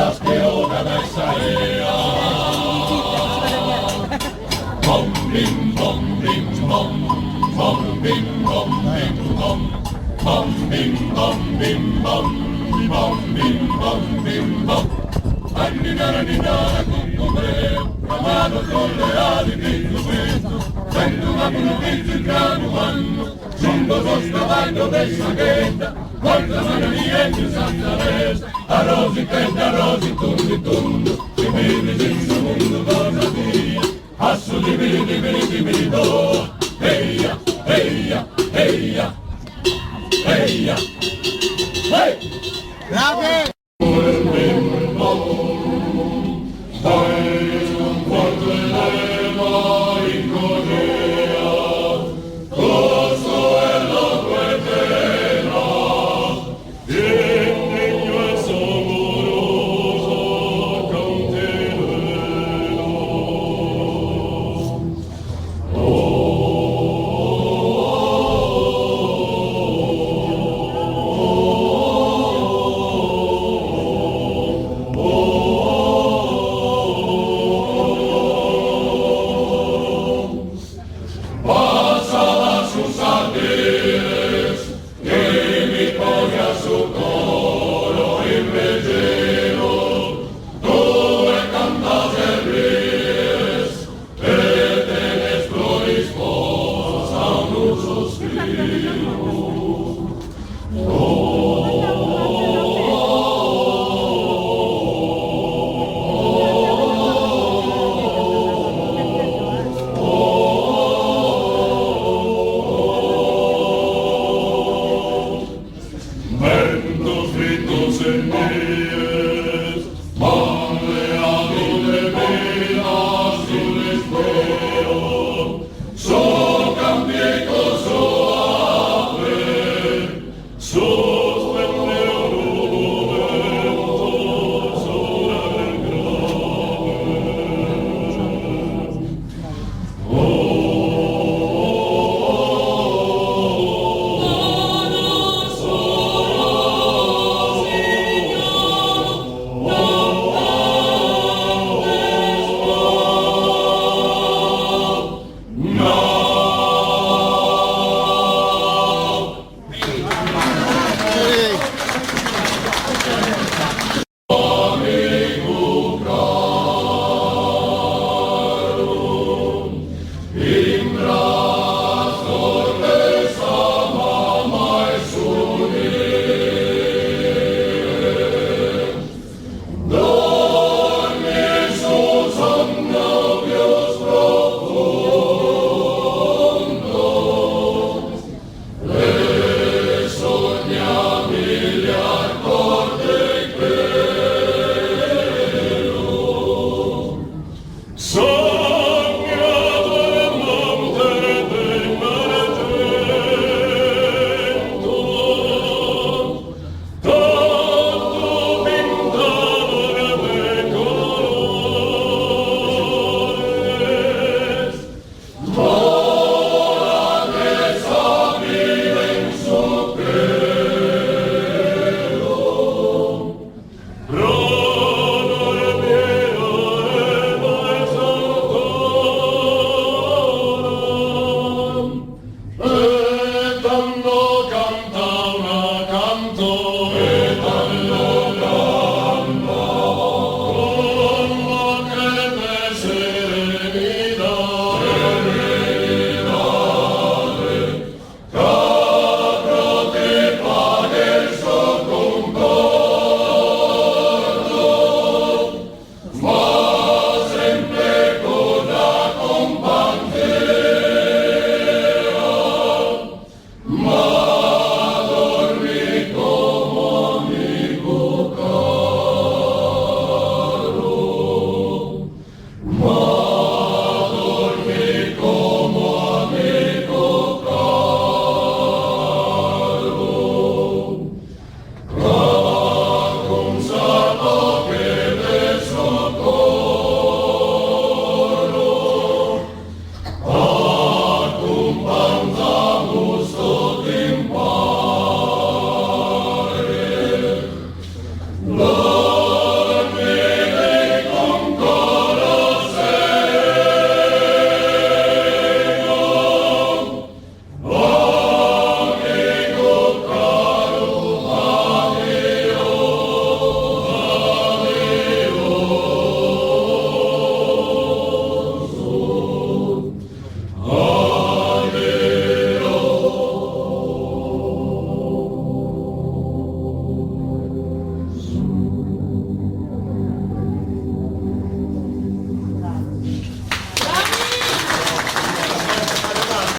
las que ora da Isaia. Bom, bim, bom, bim, bom. Bom, bim, bom, bim, bom. Bom, bim, bom, bim, bom. Bom, bim, bom, bim, bom. Anninara, ninara, cucumbe, amado con le ali di giubito. Quando va con il grano vanno, sono dos cavallo del saghetta. Guarda mano niente senza resa, a rosi tundi tundu, si vede senza mondo cosa via. Asso di vidi do, eia, eia, eia, eia, hey! Grabe!